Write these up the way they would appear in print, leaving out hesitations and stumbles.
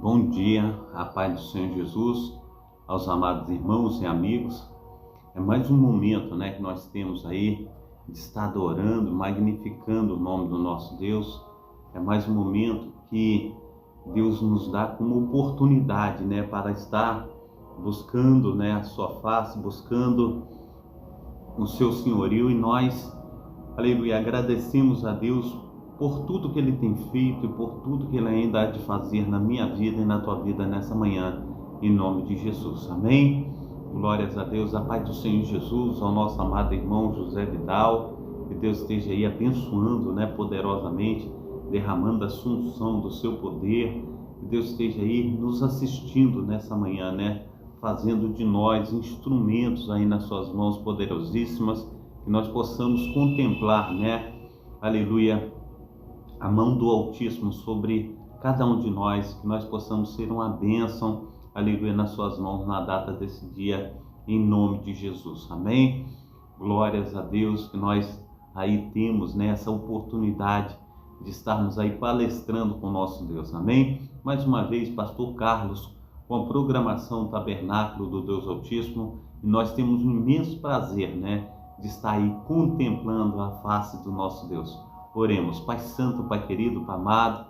Bom dia, a paz do Senhor Jesus, aos amados irmãos e amigos. É mais um momento, que nós temos aí de estar adorando, magnificando o nome do nosso Deus. É mais um momento que Deus nos dá como oportunidade, para estar buscando, a sua face, buscando o seu senhorio, e nós, aleluia, agradecemos a Deus por tudo que Ele tem feito e por tudo que Ele ainda há de fazer na minha vida e na tua vida nessa manhã, em nome de Jesus, amém? Glórias a Deus, a paz do Senhor Jesus, ao nosso amado irmão José Vidal, que Deus esteja aí abençoando, poderosamente, derramando a unção do seu poder, que Deus esteja aí nos assistindo nessa manhã, fazendo de nós instrumentos aí nas suas mãos poderosíssimas, que nós possamos contemplar, aleluia, a mão do Altíssimo sobre cada um de nós, que nós possamos ser uma bênção, aleluia, nas suas mãos na data desse dia, em nome de Jesus, amém? Glórias a Deus, que nós aí temos, essa oportunidade de estarmos aí palestrando com o nosso Deus, amém? Mais uma vez, pastor Carlos, com a programação Tabernáculo do Deus Altíssimo, e nós temos um imenso prazer, de estar aí contemplando a face do nosso Deus. Oremos. Pai Santo, Pai querido, Pai amado,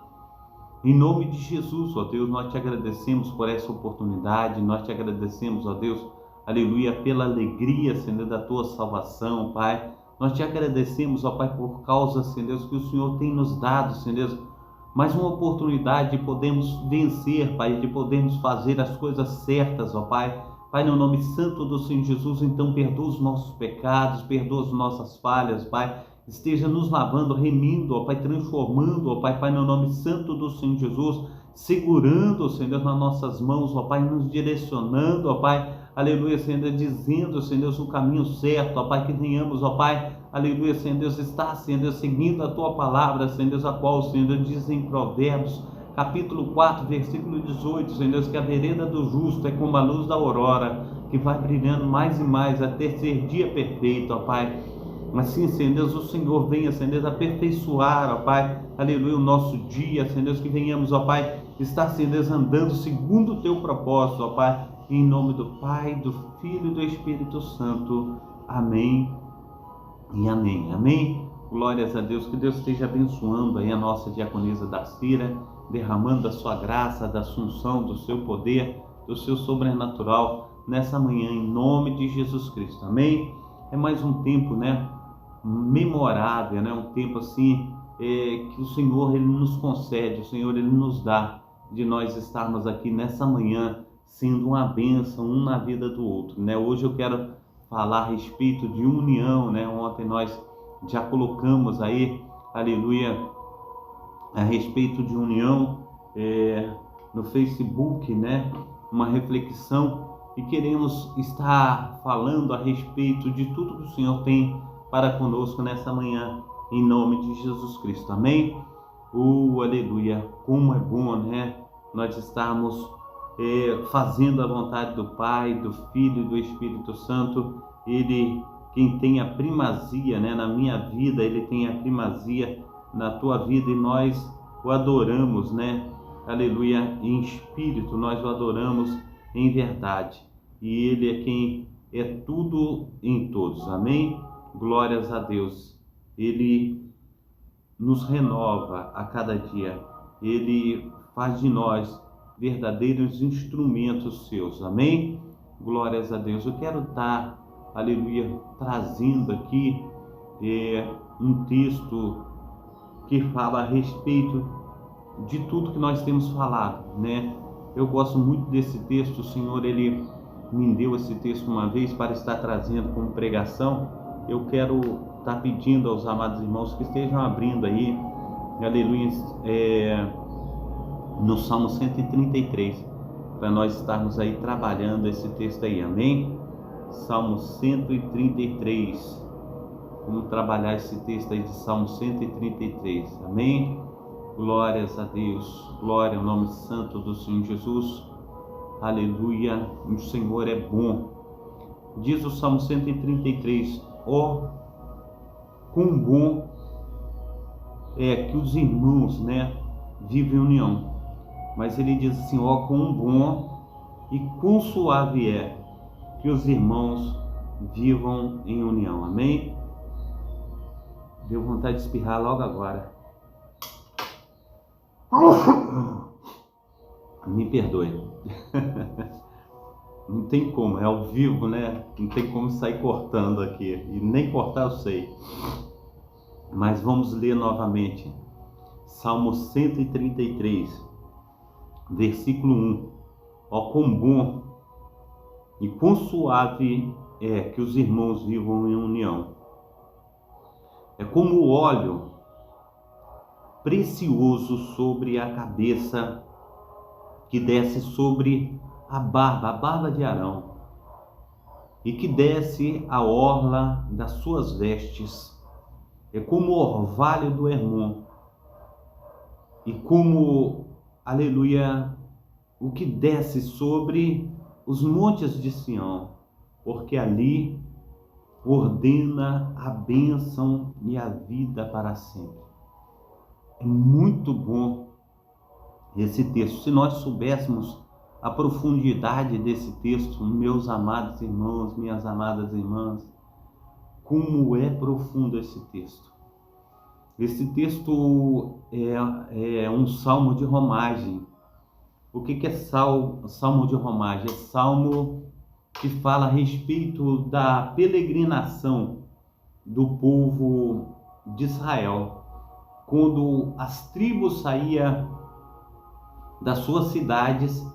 em nome de Jesus, ó Deus, nós te agradecemos por essa oportunidade, nós te agradecemos, ó Deus, aleluia, pela alegria, Senhor, da tua salvação, Pai. Nós te agradecemos, ó Pai, por causa, Senhor Deus, que o Senhor tem nos dado, Senhor Deus, mais uma oportunidade de podermos vencer, Pai, de podermos fazer as coisas certas, ó Pai. Pai, no nome santo do Senhor Jesus, então perdoa os nossos pecados, perdoa as nossas falhas, Pai. Esteja nos lavando, remindo, ó Pai, transformando, ó Pai, no nome santo do Senhor Jesus, segurando, Senhor Deus, nas nossas mãos, ó Pai, nos direcionando, ó Pai, aleluia, Senhor Deus, dizendo, Senhor Deus, o caminho certo, ó Pai, que tenhamos, ó Pai, aleluia, Senhor Deus, está, Senhor Deus, seguindo a Tua palavra, Senhor Deus, a qual, Senhor Deus, diz em Provérbios, capítulo 4, versículo 18, Senhor Deus, que a vereda do justo é como a luz da aurora, que vai brilhando mais e mais até ser dia perfeito, ó Pai. Assim, Senhor Deus, o Senhor venha, Senhor Deus, aperfeiçoar, ó Pai, aleluia, o nosso dia, Senhor Deus, que venhamos, ó Pai, estar, Senhor Deus, andando segundo o Teu propósito, ó Pai, em nome do Pai, do Filho e do Espírito Santo, amém e amém, amém. Glórias a Deus, que Deus esteja abençoando aí a nossa diaconisa Dacira, derramando a sua graça, da unção, do seu poder, do seu sobrenatural, nessa manhã, em nome de Jesus Cristo, amém. É mais um tempo, memorável, um tempo assim, que o Senhor, Ele nos concede, o Senhor, Ele nos dá, de nós estarmos aqui nessa manhã, sendo uma bênção um na vida do outro, Hoje eu quero falar a respeito de união, Ontem nós já colocamos aí, aleluia, a respeito de união, no Facebook, uma reflexão, e queremos estar falando a respeito de tudo que o Senhor tem para conosco nessa manhã, em nome de Jesus Cristo, amém? Aleluia, como é bom, nós estarmos fazendo a vontade do Pai, do Filho e do Espírito Santo. Ele, quem tem a primazia, na minha vida, Ele tem a primazia na tua vida, e nós o adoramos, aleluia, em espírito, nós o adoramos em verdade, e Ele é quem é tudo em todos, amém? Glórias a Deus. Ele nos renova a cada dia, Ele faz de nós verdadeiros instrumentos seus, amém? Glórias a Deus. Eu quero estar, aleluia, trazendo aqui um texto que fala a respeito de tudo que nós temos falado, Eu gosto muito desse texto. O Senhor, Ele me deu esse texto uma vez para estar trazendo como pregação. Eu quero estar pedindo aos amados irmãos que estejam abrindo aí, aleluia, no Salmo 133, para nós estarmos aí trabalhando esse texto aí, amém? Salmo 133, vamos trabalhar esse texto aí de Salmo 133, amém? Glórias a Deus, glória ao nome santo do Senhor Jesus, aleluia, o Senhor é bom. Diz o Salmo 133, quão bom é que os irmãos, vivem em união. mas ele diz assim: ó, quão bom e quão suave é que os irmãos vivam em união. Amém? Deu vontade de espirrar logo agora. Me perdoe. Não tem como, é ao vivo, né? Não tem como sair cortando aqui. E nem cortar eu sei. Mas vamos ler novamente. Salmo 133, versículo 1. Ó, quão bom e quão suave é que os irmãos vivam em união. É como o óleo precioso sobre a cabeça que desce sobre a barba de Arão, e que desce a orla das suas vestes. É como o orvalho do Hermon, e como, aleluia, o que desce sobre os montes de Sião, porque ali ordena a bênção e a vida para sempre. É muito bom esse texto. Se nós soubéssemos a profundidade desse texto, meus amados irmãos, minhas amadas irmãs, como é profundo esse texto. Esse texto é um salmo de romagem. O que é salmo de romagem? É salmo que fala a respeito da peregrinação do povo de Israel, quando as tribos saíam das suas cidades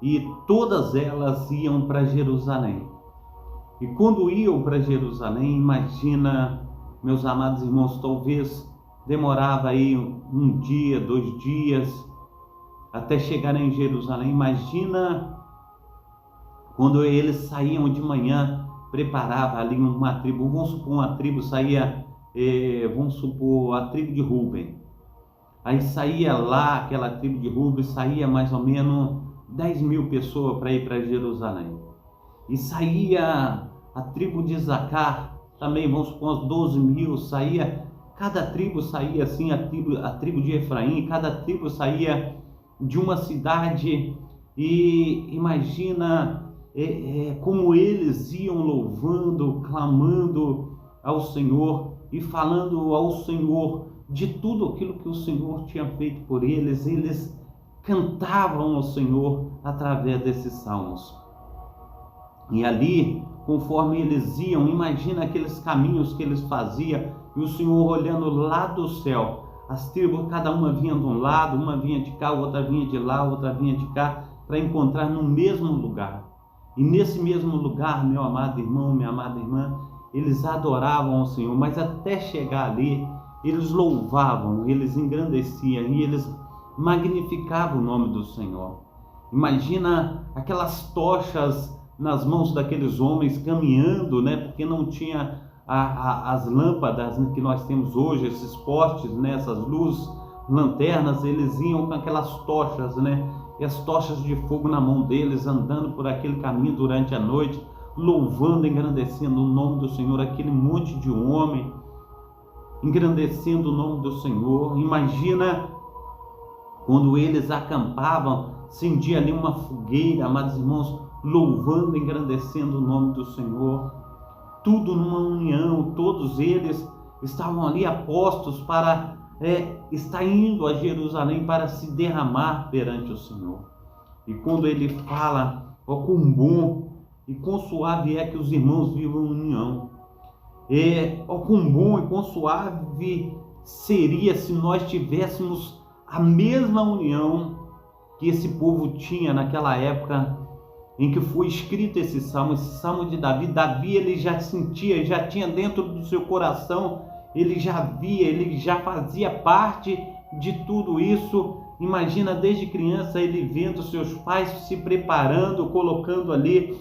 e todas elas iam para Jerusalém. E quando iam para Jerusalém, imagina, meus amados irmãos, talvez demorava aí um dia, 2 dias, até chegarem em Jerusalém. Imagina quando eles saíam de manhã, preparava ali uma tribo, vamos supor uma tribo saía, vamos supor a tribo de Ruben. Aí saía lá, aquela tribo de Ruben, saía mais ou menos 10.000 pessoas para ir para Jerusalém. E saía a tribo de Isacar, também vamos supor uns 12.000, saía, cada tribo saía assim, a tribo de Efraim, cada tribo saía de uma cidade. E imagina como eles iam louvando, clamando ao Senhor e falando ao Senhor de tudo aquilo que o Senhor tinha feito por eles. Eles cantavam ao Senhor através desses salmos. E ali, conforme eles iam, imagina aqueles caminhos que eles faziam, e o Senhor olhando lá do céu, as tribos, cada uma vinha de um lado, uma vinha de cá, outra vinha de lá, outra vinha de cá, para encontrar no mesmo lugar. E nesse mesmo lugar, meu amado irmão, minha amada irmã, eles adoravam ao Senhor, mas até chegar ali, eles louvavam, eles engrandeciam e eles magnificavam o nome do Senhor. Imagina aquelas tochas nas mãos daqueles homens caminhando, né? Porque não tinha as lâmpadas que nós temos hoje, esses postes, né? Essas luzes, lanternas, eles iam com aquelas tochas, né? E as tochas de fogo na mão deles, andando por aquele caminho durante a noite, louvando, engrandecendo o nome do Senhor, aquele monte de homem, engrandecendo o nome do Senhor. Imagina quando eles acampavam, acendia ali uma fogueira, amados irmãos, louvando, engrandecendo o nome do Senhor, tudo numa união. Todos eles estavam ali apostos para estar indo a Jerusalém para se derramar perante o Senhor. E quando ele fala, ó, quão bom e quão suave é que os irmãos vivam em união, ó, quão bom e quão suave seria se nós tivéssemos a mesma união que esse povo tinha naquela época em que foi escrito esse salmo de Davi. Davi, ele já sentia, já tinha dentro do seu coração, ele já via, ele já fazia parte de tudo isso. Imagina desde criança ele vendo seus pais se preparando, colocando ali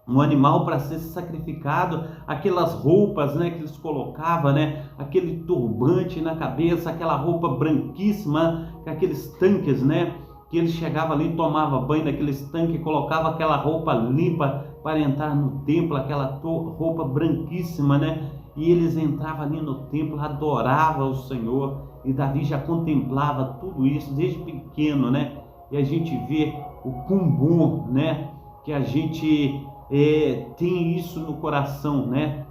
um animal para ser sacrificado, aquelas roupas, né, que eles colocavam, né, aquele turbante na cabeça, aquela roupa branquíssima, com aqueles tanques, né, que ele chegava ali, tomava banho naqueles tanques, colocava aquela roupa limpa para entrar no templo, aquela roupa branquíssima, né? e eles entravam ali no templo, adoravam o Senhor, e Davi já contemplava tudo isso desde pequeno, né? E a gente vê o quão bom, né? Que a gente tem isso no coração, né?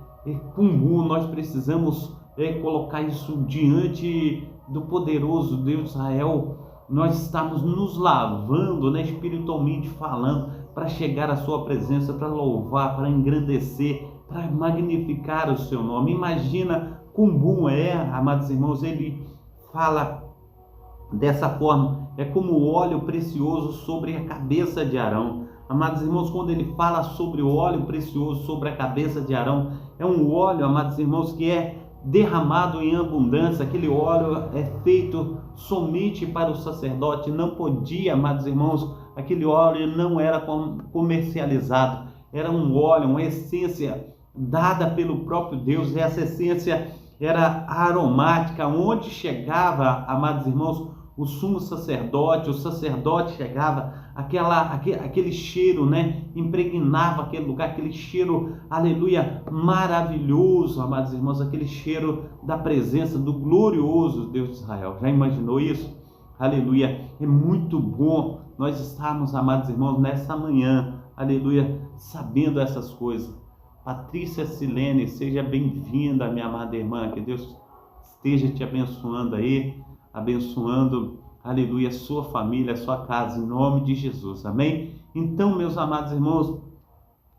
Quão bom nós precisamos colocar isso diante do poderoso Deus de Israel. Nós estamos nos lavando, né, espiritualmente falando, para chegar à sua presença, para louvar, para engrandecer, para magnificar o seu nome. Imagina quão bom amados irmãos, ele fala dessa forma, é como óleo precioso sobre a cabeça de Arão. Amados irmãos, quando ele fala sobre o óleo precioso sobre a cabeça de Arão, é um óleo, amados irmãos, que é derramado em abundância. Aquele óleo é feito somente para o sacerdote, não podia, amados irmãos, aquele óleo não era comercializado, era um óleo, uma essência dada pelo próprio Deus, e essa essência era aromática. Onde chegava, amados irmãos, o sumo sacerdote, o sacerdote chegava, aquele cheiro, né, impregnava aquele lugar, aquele cheiro, aleluia, maravilhoso, amados irmãos, aquele cheiro da presença do glorioso Deus de Israel. Já imaginou isso? Aleluia, é muito bom nós estarmos, amados irmãos, nessa manhã, aleluia, sabendo essas coisas. Patrícia Silene, seja bem-vinda, minha amada irmã, que Deus esteja te abençoando aí, abençoando, aleluia, sua família, sua casa, em nome de Jesus, amém? Então, meus amados irmãos,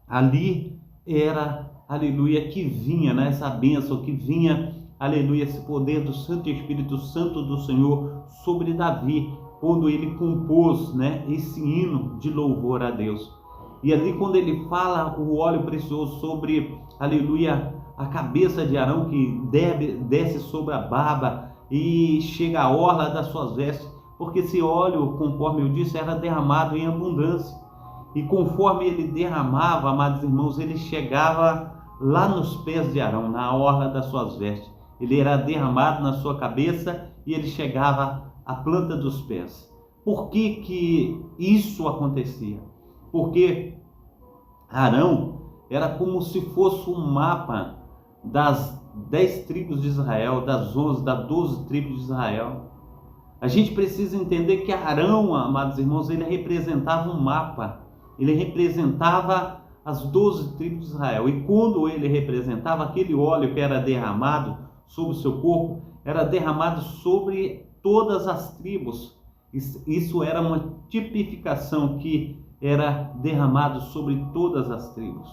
ali era, aleluia, que vinha, né, essa bênção, que vinha, aleluia, esse poder do Santo Espírito Santo do Senhor sobre Davi, quando ele compôs, né, esse hino de louvor a Deus. E ali quando ele fala o óleo precioso sobre, aleluia, a cabeça de Arão, que desce sobre a barba e chega à orla das suas vestes, porque esse óleo, conforme eu disse, era derramado em abundância. E conforme ele derramava, amados irmãos, ele chegava lá nos pés de Arão, na orla das suas vestes. Ele era derramado na sua cabeça e ele chegava à planta dos pés. Por que isso acontecia? Porque Arão era como se fosse um mapa das 10 tribos de Israel, das 12 tribos de Israel. A gente precisa entender que Arão, amados irmãos, ele representava um mapa, ele representava as 12 tribos de Israel. E quando ele representava, aquele óleo que era derramado sobre o seu corpo, era derramado sobre todas as tribos. Isso era uma tipificação que era derramado sobre todas as tribos.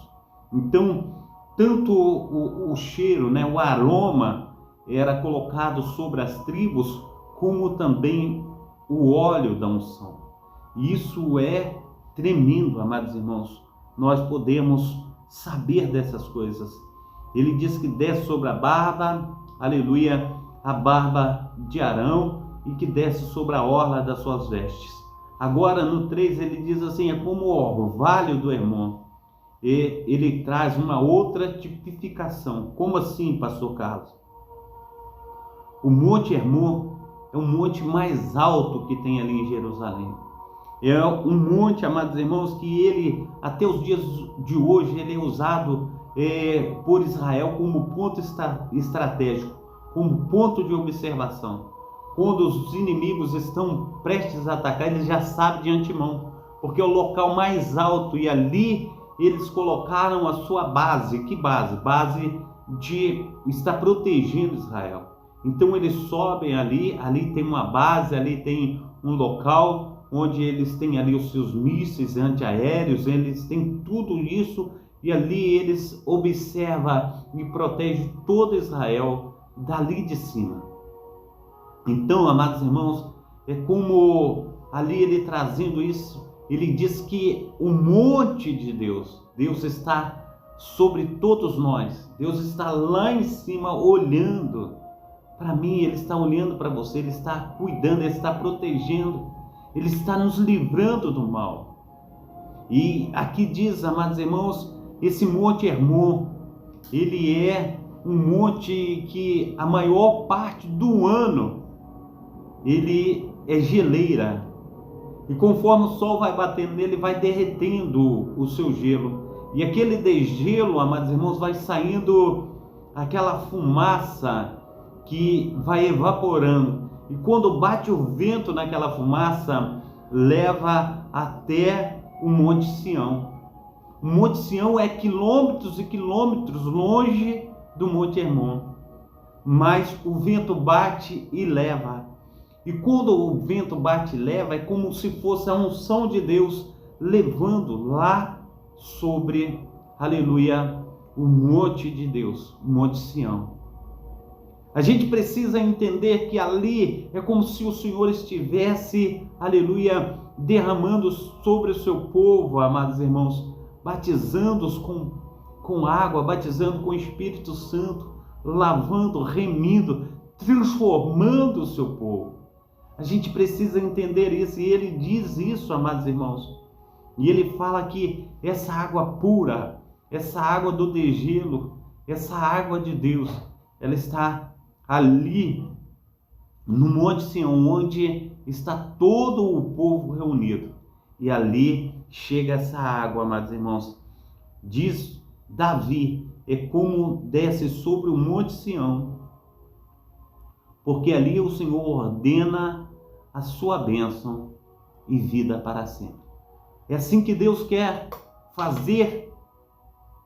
Então, tanto o cheiro, né, o aroma era colocado sobre as tribos, como também o óleo da unção. Isso é tremendo, amados irmãos. Nós podemos saber dessas coisas. Ele diz que desce sobre a barba, aleluia, a barba de Arão, e que desce sobre a orla das suas vestes. Agora no 3 ele diz assim, é como o orvalho do Hermon. E ele traz uma outra tipificação. Como assim, pastor Carlos? O Monte Hermon é um monte mais alto que tem ali em Jerusalém. É um monte, amados irmãos, que ele, até os dias de hoje, ele é usado por Israel como ponto estratégico, como ponto de observação. Quando os inimigos estão prestes a atacar, eles já sabem de antemão, porque é o local mais alto, e ali eles colocaram a sua base. Que base? Base de estar protegendo Israel. Então eles sobem ali tem uma base, ali tem um local onde eles têm ali os seus mísseis antiaéreos, eles têm tudo isso, e ali eles observam e protegem todo Israel dali de cima. Então, amados irmãos, é como ali ele trazendo isso, ele diz que o monte de Deus está sobre todos nós, Deus está lá em cima olhando para mim, Ele está olhando para você, Ele está cuidando, Ele está protegendo, Ele está nos livrando do mal. E aqui diz, amados irmãos, esse Monte Hermon, ele é um monte que a maior parte do ano ele é geleira, e conforme o sol vai batendo nele, vai derretendo o seu gelo, e aquele degelo, amados irmãos, vai saindo aquela fumaça que vai evaporando. E quando bate o vento naquela fumaça, leva até o Monte Sião. O Monte Sião é quilômetros e quilômetros longe do Monte Hermon. Mas o vento bate e leva. E quando o vento bate e leva, é como se fosse a unção de Deus levando lá sobre, aleluia, o monte de Deus, o Monte Sião. A gente precisa entender que ali é como se o Senhor estivesse, aleluia, derramando sobre o seu povo, amados irmãos, batizando-os com água, batizando com o Espírito Santo, lavando, remindo, transformando o seu povo. A gente precisa entender isso, e ele diz isso, amados irmãos. E ele fala que essa água pura, essa água do degelo, essa água de Deus, ela está ali no Monte Sião, onde está todo o povo reunido. E ali chega essa água, amados irmãos. Diz Davi, é como desce sobre o Monte Sião, porque ali o Senhor ordena a sua bênção e vida para sempre. É assim que Deus quer fazer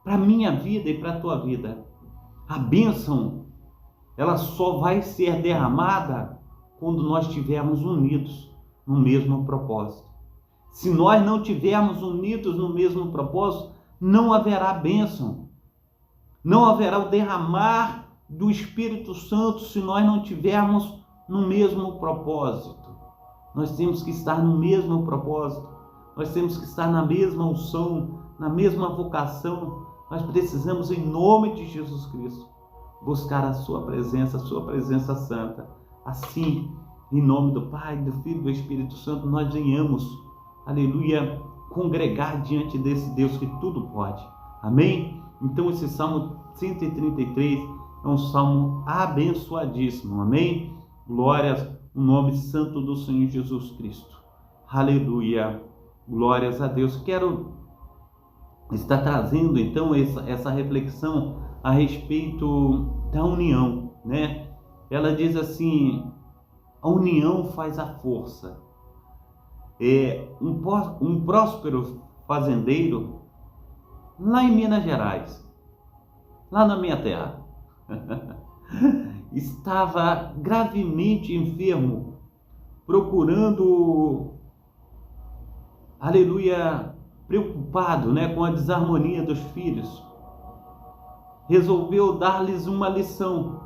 para a minha vida e para a tua vida. A bênção, ela só vai ser derramada quando nós estivermos unidos no mesmo propósito. Se nós não estivermos unidos no mesmo propósito, não haverá bênção. Não haverá o derramar do Espírito Santo se nós não estivermos no mesmo propósito. Nós temos que estar no mesmo propósito. Nós temos que estar na mesma unção, na mesma vocação. Nós precisamos, em nome de Jesus Cristo, buscar a sua presença santa. Assim, em nome do Pai, do Filho e do Espírito Santo, nós venhamos, aleluia, congregar diante desse Deus que tudo pode. Amém? Então esse Salmo 133 é um salmo abençoadíssimo. Amém? Glórias ao nome santo do Senhor Jesus Cristo. Aleluia. Glórias a Deus. Quero estar trazendo então essa reflexão a respeito da união, né? Ela diz assim: a união faz a força. Um próspero fazendeiro lá em Minas Gerais, lá na minha terra, estava gravemente enfermo, procurando, aleluia, preocupado, né, com a desarmonia dos filhos. Resolveu dar-lhes uma lição.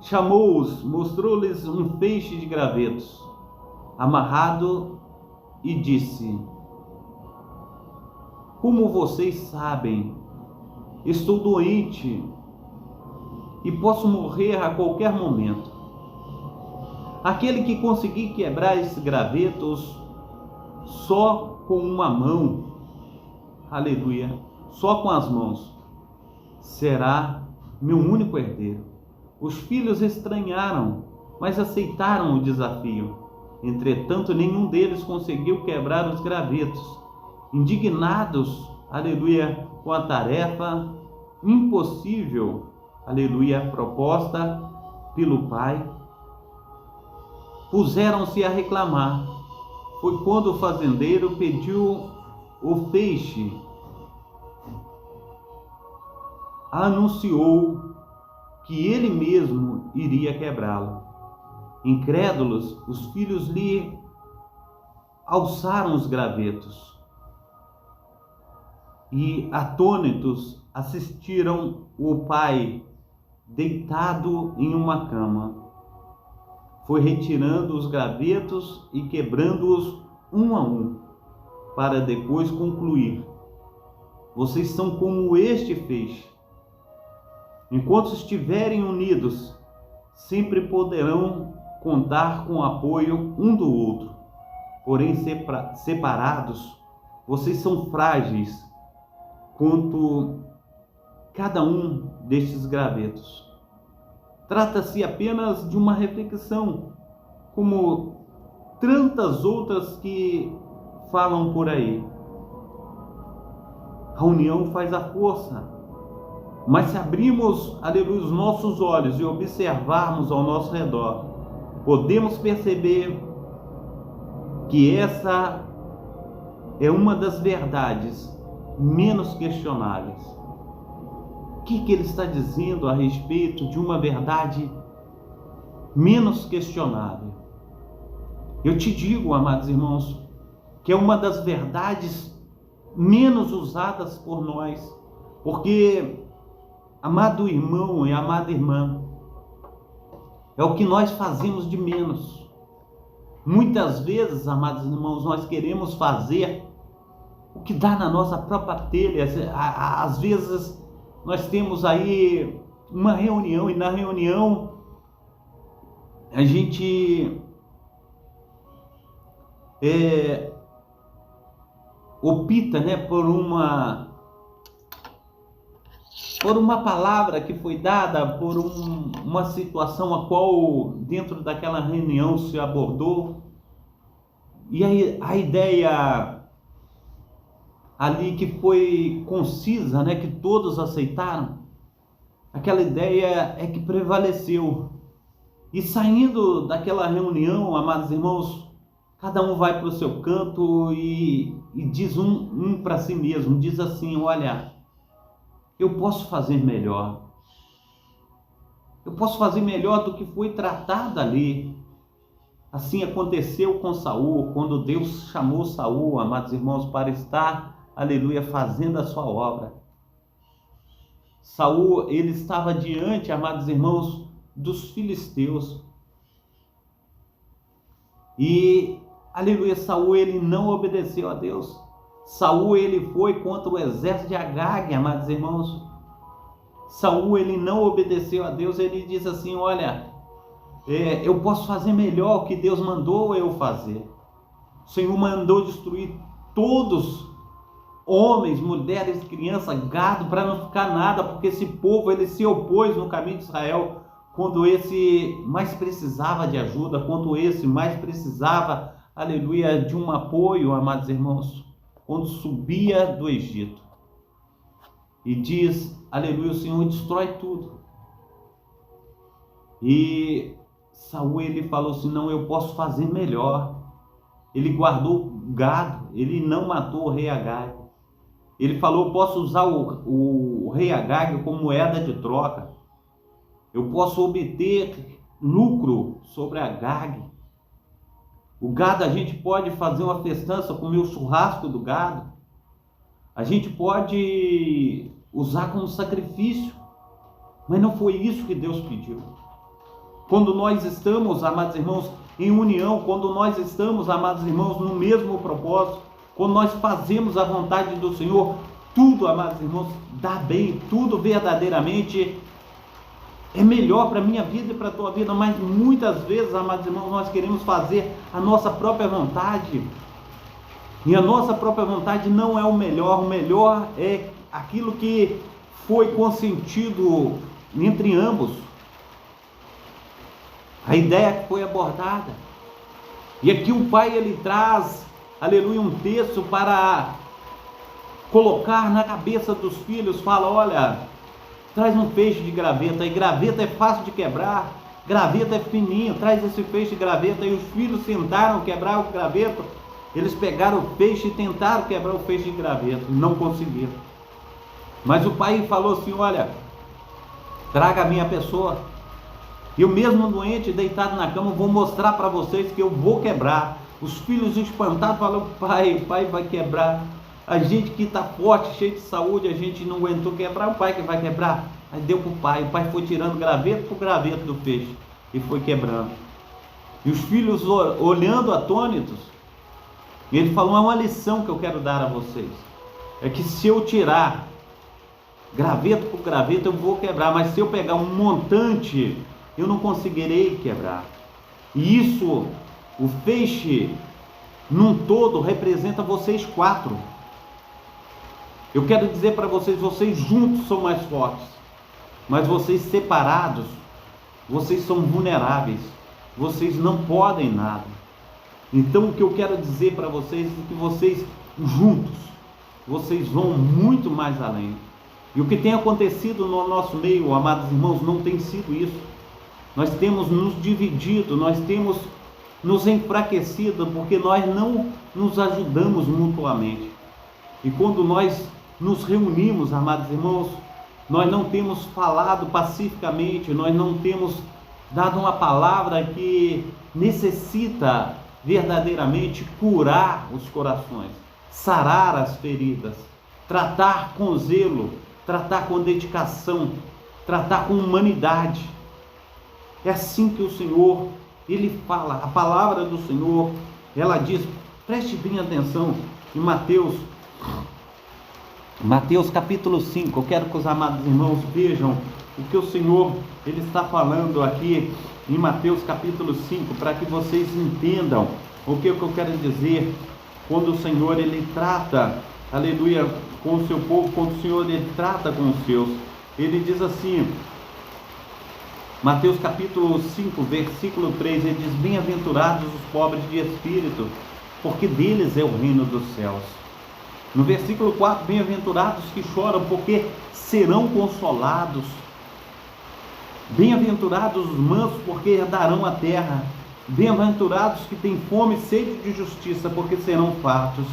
Chamou-os, mostrou-lhes um feixe de gravetos amarrado e disse: como vocês sabem, estou doente e posso morrer a qualquer momento. Aquele que conseguir quebrar esses gravetos só com uma mão, aleluia, só com as mãos, será meu único herdeiro. Os filhos estranharam, mas aceitaram o desafio. Entretanto, nenhum deles conseguiu quebrar os gravetos. Indignados, aleluia, com a tarefa impossível, aleluia, proposta pelo pai, puseram-se a reclamar. Foi quando o fazendeiro pediu o feixe, anunciou que ele mesmo iria quebrá-lo. Incrédulos, os filhos lhe alçaram os gravetos e, atônitos, assistiram o pai deitado em uma cama. Foi retirando os gravetos e quebrando-os um a um, para depois concluir: vocês são como este feixe. Enquanto estiverem unidos, sempre poderão contar com o apoio um do outro. Porém, separados, vocês são frágeis quanto cada um destes gravetos. Trata-se apenas de uma reflexão, como tantas outras que falam por aí. A união faz a força. Mas se abrirmos, aleluia, os nossos olhos e observarmos ao nosso redor, podemos perceber que essa é uma das verdades menos questionáveis. O que ele está dizendo a respeito de uma verdade menos questionável? Eu te digo, amados irmãos, que é uma das verdades menos usadas por nós, porque, amado irmão e amada irmã, é o que nós fazemos de menos. Muitas vezes, amados irmãos, nós queremos fazer o que dá na nossa própria telha. Às vezes nós temos aí uma reunião e na reunião a gente opta, né, por uma palavra que foi dada, por uma situação a qual dentro daquela reunião se abordou, e aí a ideia ali que foi concisa, né, que todos aceitaram, aquela ideia é que prevaleceu. E saindo daquela reunião, amados irmãos, cada um vai para o seu canto e diz um para si mesmo, diz assim: olha, eu posso fazer melhor. Eu posso fazer melhor do que foi tratado ali. Assim aconteceu com Saul, quando Deus chamou Saul, amados irmãos, para estar, aleluia, fazendo a sua obra. Saul, ele estava diante, amados irmãos, dos filisteus. E, aleluia, Saul, ele não obedeceu a Deus. Saul, ele foi contra o exército de Agag, amados irmãos. Saul, ele não obedeceu a Deus. Ele diz assim: olha, eu posso fazer melhor o que Deus mandou eu fazer. O Senhor mandou destruir todos, homens, mulheres, crianças, gado, para não ficar nada, porque esse povo, ele se opôs no caminho de Israel, quando esse mais precisava de ajuda, quando esse mais precisava, aleluia, de um apoio, amados irmãos, quando subia do Egito. E diz, aleluia, o Senhor destrói tudo. E Saul, ele falou assim: não, eu posso fazer melhor. Ele guardou gado, ele não matou o rei Agag. Ele falou: eu posso usar o rei Agag como moeda de troca. Eu posso obter lucro sobre Agag. O gado, a gente pode fazer uma festança, comer o churrasco do gado. A gente pode usar como sacrifício. Mas não foi isso que Deus pediu. Quando nós estamos, amados irmãos, em união, quando nós estamos, amados irmãos, no mesmo propósito, quando nós fazemos a vontade do Senhor, tudo, amados irmãos, dá bem, tudo verdadeiramente é melhor para a minha vida e para a tua vida. Mas muitas vezes, amados irmãos, nós queremos fazer a nossa própria vontade. E a nossa própria vontade não é o melhor é aquilo que foi consentido entre ambos. A ideia que foi abordada. E aqui o pai, ele traz, aleluia, um texto para colocar na cabeça dos filhos. Fala: olha, traz um feixe de graveta. E graveta é fácil de quebrar. Graveta é fininho. Traz esse feixe de graveta. E os filhos tentaram quebrar o graveto. Eles pegaram o feixe e tentaram quebrar o feixe de graveto. Não conseguiram. Mas o pai falou assim: olha, traga a minha pessoa. Eu mesmo doente, deitado na cama, vou mostrar para vocês que eu vou quebrar. Os filhos espantados falam: pai, o pai vai quebrar. A gente que está forte, cheio de saúde, a gente não aguentou quebrar, o pai que vai quebrar. Aí deu para o pai foi tirando graveto por graveto do peixe e foi quebrando. E os filhos olhando atônitos, ele falou: é uma lição que eu quero dar a vocês. É que se eu tirar graveto por graveto, eu vou quebrar, mas se eu pegar um montante, eu não conseguirei quebrar. E isso, o feixe, num todo, representa vocês quatro. Eu quero dizer para vocês: vocês juntos são mais fortes, mas vocês separados, vocês são vulneráveis, vocês não podem nada. Então o que eu quero dizer para vocês é que vocês juntos, vocês vão muito mais além. E o que tem acontecido no nosso meio, amados irmãos, não tem sido isso. Nós temos nos dividido, nós temos nos enfraquecido, porque nós não nos ajudamos mutuamente. E quando nós nos reunimos, amados irmãos, nós não temos falado pacificamente, nós não temos dado uma palavra que necessita verdadeiramente curar os corações, sarar as feridas, tratar com zelo, tratar com dedicação, tratar com humanidade. É assim que o Senhor, Ele fala. A palavra do Senhor, ela diz, preste bem atenção, em Mateus capítulo 5, eu quero que os amados irmãos vejam o que o Senhor, Ele está falando aqui em Mateus capítulo 5, para que vocês entendam o que eu quero dizer, quando o Senhor, Ele trata, aleluia, com o seu povo, quando o Senhor, Ele trata com os seus. Ele diz assim, Mateus capítulo 5, versículo 3, ele diz, bem-aventurados os pobres de espírito, porque deles é o reino dos céus. No versículo 4, bem-aventurados que choram, porque serão consolados. Bem-aventurados os mansos, porque herdarão a terra. Bem-aventurados que têm fome e sede de justiça, porque serão fartos.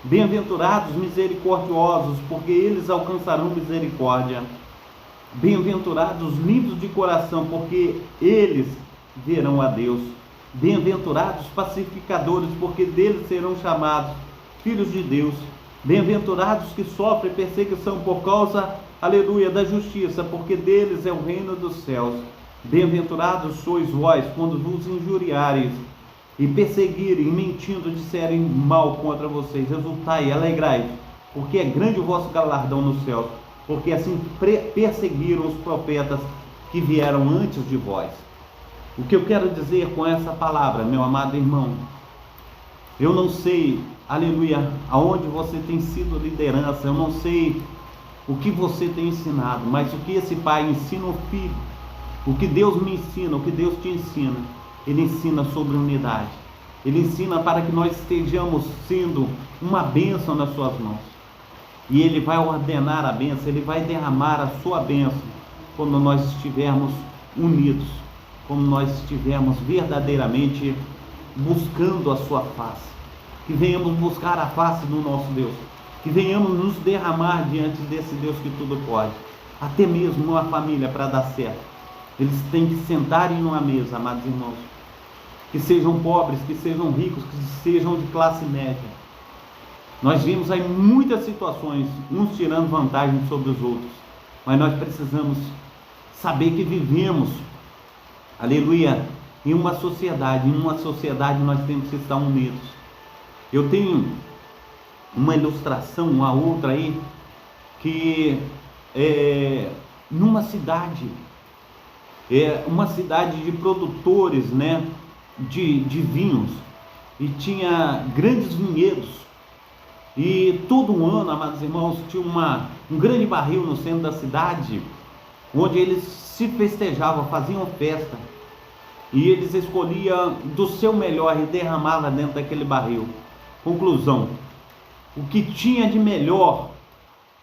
Bem-aventurados misericordiosos, porque eles alcançarão misericórdia. Bem-aventurados limpos de coração, porque eles verão a Deus. Bem-aventurados pacificadores, porque deles serão chamados filhos de Deus. Bem-aventurados que sofrem perseguição por causa, aleluia, da justiça, porque deles é o reino dos céus. Bem-aventurados sois vós, quando vos injuriarem e perseguirem, mentindo, disserem mal contra vocês. Exultai e alegrai, porque é grande o vosso galardão nos céus, porque assim perseguiram os profetas que vieram antes de vós. O que eu quero dizer com essa palavra, meu amado irmão, eu não sei, aleluia, aonde você tem sido liderança, eu não sei o que você tem ensinado, mas o que esse pai ensina ao filho, o que Deus me ensina, o que Deus te ensina, Ele ensina sobre unidade, Ele ensina para que nós estejamos sendo uma bênção nas suas mãos, e Ele vai ordenar a bênção, Ele vai derramar a sua bênção, quando nós estivermos unidos, quando nós estivermos verdadeiramente buscando a sua face, que venhamos buscar a face do nosso Deus, que venhamos nos derramar diante desse Deus que tudo pode, até mesmo numa família, para dar certo, eles têm que sentar em uma mesa, amados irmãos, que sejam pobres, que sejam ricos, que sejam de classe média. Nós vimos aí muitas situações, uns tirando vantagem sobre os outros, mas nós precisamos saber que vivemos, aleluia, em uma sociedade nós temos que estar unidos. Eu tenho uma ilustração, uma outra aí, que numa cidade, uma cidade de produtores, né, de vinhos, e tinha grandes vinhedos, e todo ano, amados irmãos, tinha um grande barril no centro da cidade, onde eles se festejavam, faziam festa, e eles escolhiam do seu melhor e derramavam dentro daquele barril. Conclusão, o que tinha de melhor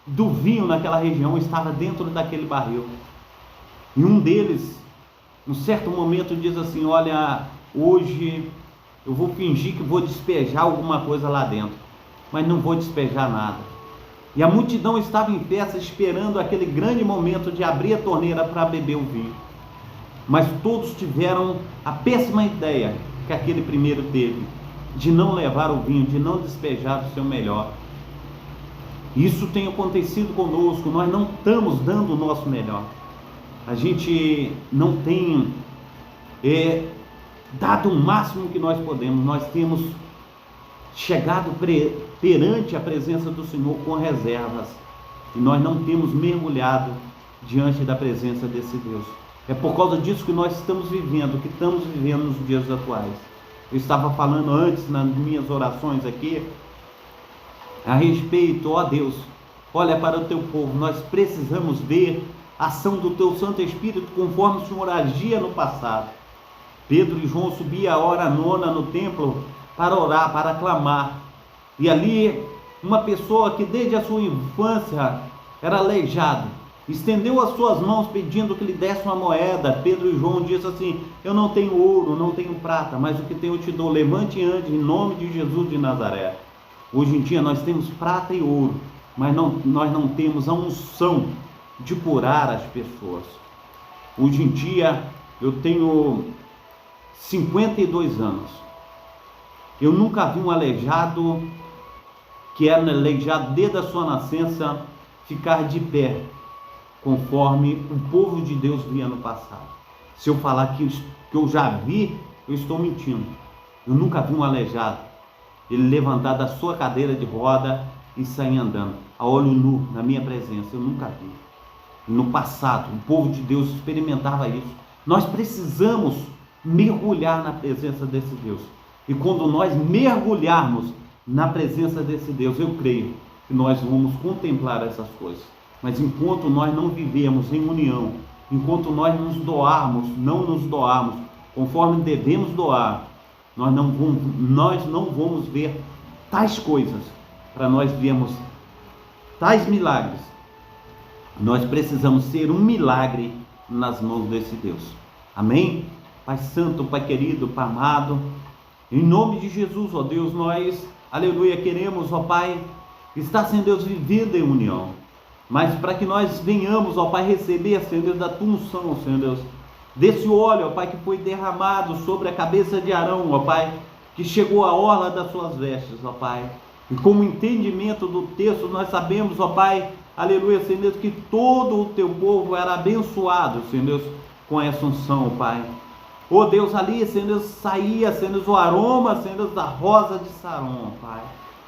do vinho naquela região estava dentro daquele barril. E um deles, em um certo momento, diz assim, olha, hoje eu vou fingir que vou despejar alguma coisa lá dentro, mas não vou despejar nada. E a multidão estava em festa, esperando aquele grande momento de abrir a torneira para beber o vinho. Mas todos tiveram a péssima ideia que aquele primeiro teve, de não levar o vinho, de não despejar o seu melhor. Isso tem acontecido conosco, nós não estamos dando o nosso melhor. A gente não tem dado o máximo que nós podemos. Nós temos chegado perante a presença do Senhor com reservas, e nós não temos mergulhado diante da presença desse Deus. É por causa disso que nós estamos vivendo, que estamos vivendo nos dias atuais. Eu estava falando antes, nas minhas orações aqui, a respeito, ó Deus, olha para o teu povo, nós precisamos ver a ação do teu Santo Espírito, conforme o Senhor agia no passado. Pedro e João subiam a hora nona no templo para orar, para clamar, e ali uma pessoa que desde a sua infância era aleijado, estendeu as suas mãos pedindo que lhe desse uma moeda. Pedro e João disse assim: eu não tenho ouro, não tenho prata, mas o que tenho eu te dou, levante e ande em nome de Jesus de Nazaré. Hoje em dia nós temos prata e ouro, mas nós não temos a unção de curar as pessoas. Hoje em dia eu tenho 52 anos, eu nunca vi um aleijado, que era aleijado desde a sua nascença, ficar de pé, conforme o povo de Deus via no passado. Se eu falar que eu já vi, eu estou mentindo. Eu nunca vi um aleijado ele levantar da sua cadeira de roda e sair andando a olho nu na minha presença. Eu nunca vi. No passado, o povo de Deus experimentava isso. Nós precisamos mergulhar na presença desse Deus. E quando nós mergulharmos na presença desse Deus, eu creio que nós vamos contemplar essas coisas. Mas enquanto nós não vivemos em união, enquanto nós não nos doarmos conforme devemos doar, nós não vamos ver tais coisas. Para nós vermos tais milagres, nós precisamos ser um milagre nas mãos desse Deus. Amém? Pai Santo, Pai querido, Pai amado, em nome de Jesus, ó Deus, nós, aleluia, queremos, ó Pai, estar, Senhor Deus, vivendo em união. Mas para que nós venhamos, ó Pai, receber, Senhor Deus, da tua unção, Senhor Deus, desse óleo, ó Pai, que foi derramado sobre a cabeça de Arão, ó Pai, que chegou à orla das suas vestes, ó Pai. E como entendimento do texto, nós sabemos, ó Pai, aleluia, Senhor Deus, que todo o teu povo era abençoado, Senhor Deus, com essa unção, ó Pai. Ó Deus, ali, Senhor Deus, saía, Senhor Deus, o aroma, Senhor Deus, da rosa de Saron, ó Pai.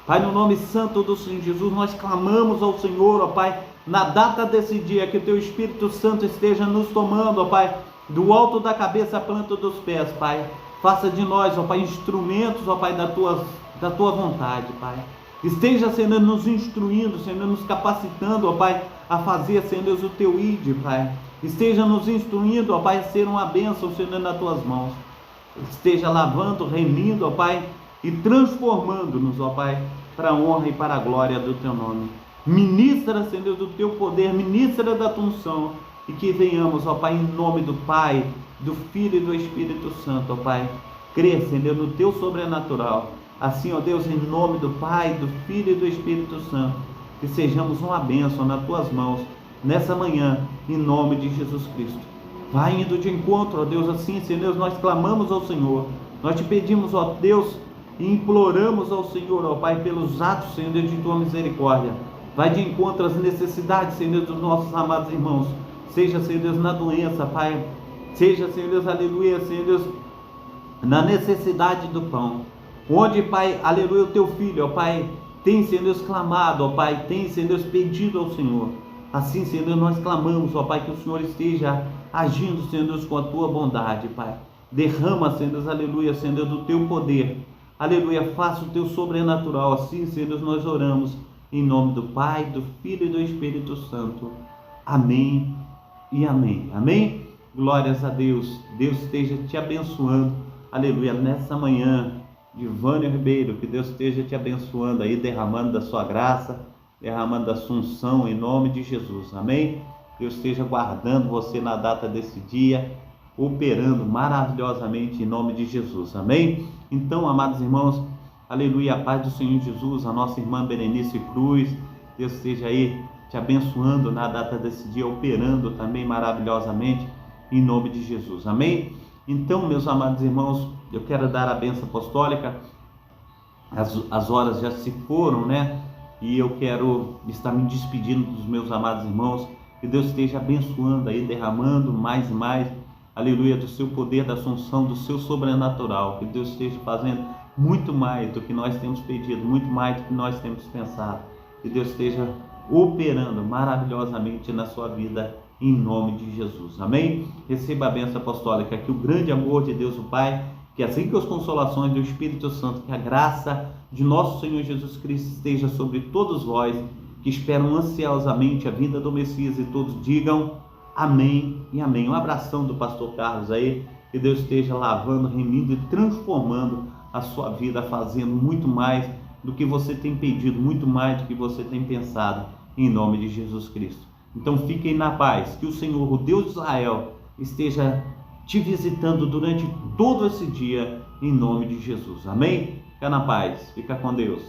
Pai, no nome santo do Senhor Jesus, nós clamamos ao Senhor, ó Pai, na data desse dia, que o teu Espírito Santo esteja nos tomando, ó Pai, do alto da cabeça à planta dos pés, Pai. Faça de nós, ó Pai, instrumentos, ó Pai, da tua vontade, Pai. Esteja, Senhor, nos instruindo, Senhor, nos capacitando, ó Pai, a fazer, Senhor Deus, o teu ID, Pai. Esteja nos instruindo, ó Pai, a ser uma bênção, Senhor, nas tuas mãos. Esteja lavando, remindo, ó Pai, e transformando-nos, ó Pai, para a honra e para a glória do teu nome. Ministra, Senhor Deus, do teu poder, ministra da tua unção, e que venhamos, ó Pai, em nome do Pai, do Filho e do Espírito Santo, ó Pai, crer, Senhor, no teu sobrenatural. Assim, ó Deus, em nome do Pai, do Filho e do Espírito Santo, que sejamos uma bênção nas tuas mãos, nessa manhã, em nome de Jesus Cristo. Vai indo de encontro, ó Deus, assim, Senhor Deus, nós clamamos ao Senhor, nós te pedimos, ó Deus, e imploramos ao Senhor, ó Pai, pelos atos, Senhor Deus, de tua misericórdia. Vai de encontro às necessidades, Senhor Deus, dos nossos amados irmãos, seja, Senhor Deus, na doença, Pai, seja, Senhor Deus, aleluia, Senhor Deus, na necessidade do pão, onde, Pai, aleluia, o teu filho, ó Pai, tem, Senhor Deus, clamado, ó Pai, tem, Senhor Deus, pedido ao Senhor. Assim, Senhor Deus, nós clamamos, ó Pai, que o Senhor esteja agindo, Senhor Deus, com a tua bondade, Pai. Derrama, Senhor Deus, aleluia, Senhor Deus, do teu poder, aleluia, faça o teu sobrenatural. Assim, Senhor Deus, nós oramos em nome do Pai, do Filho e do Espírito Santo. Amém e amém. Amém? Glórias a Deus. Deus esteja te abençoando, aleluia, nessa manhã. Ivânio Ribeiro, que Deus esteja te abençoando aí, derramando da sua graça, derramando da sua unção, em nome de Jesus, amém? Deus esteja guardando você na data desse dia, operando maravilhosamente em nome de Jesus, amém? Então, amados irmãos, aleluia, a paz do Senhor Jesus, a nossa irmã Berenice Cruz, Deus esteja aí te abençoando na data desse dia, operando também maravilhosamente em nome de Jesus, amém? Então, meus amados irmãos, eu quero dar a bênção apostólica. As horas já se foram, né? E eu quero estar me despedindo dos meus amados irmãos. Que Deus esteja abençoando aí, derramando mais e mais, aleluia, do seu poder, da unção, do seu sobrenatural. Que Deus esteja fazendo muito mais do que nós temos pedido, muito mais do que nós temos pensado. Que Deus esteja operando maravilhosamente na sua vida, em nome de Jesus, amém? Receba a bênção apostólica, que o grande amor de Deus o Pai, que as ricas consolações do Espírito Santo, que a graça de nosso Senhor Jesus Cristo esteja sobre todos vós, que esperam ansiosamente a vinda do Messias, e todos digam amém e amém. Um abração do pastor Carlos aí, que Deus esteja lavando, remindo e transformando a sua vida, fazendo muito mais do que você tem pedido, muito mais do que você tem pensado, em nome de Jesus Cristo. Então fiquem na paz, que o Senhor, o Deus de Israel, esteja te visitando durante todo esse dia, em nome de Jesus. Amém? Fica na paz, fica com Deus.